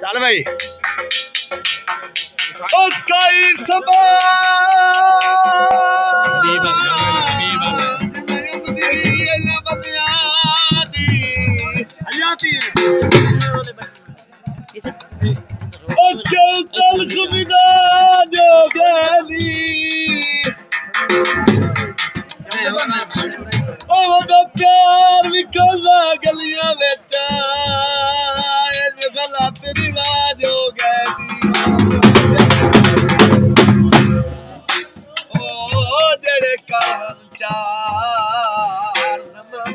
चल भाई ओ कई सबा प्यार भी कला गलियां बेचा गलत रिवाज हो गए जेड़े कान चार नमें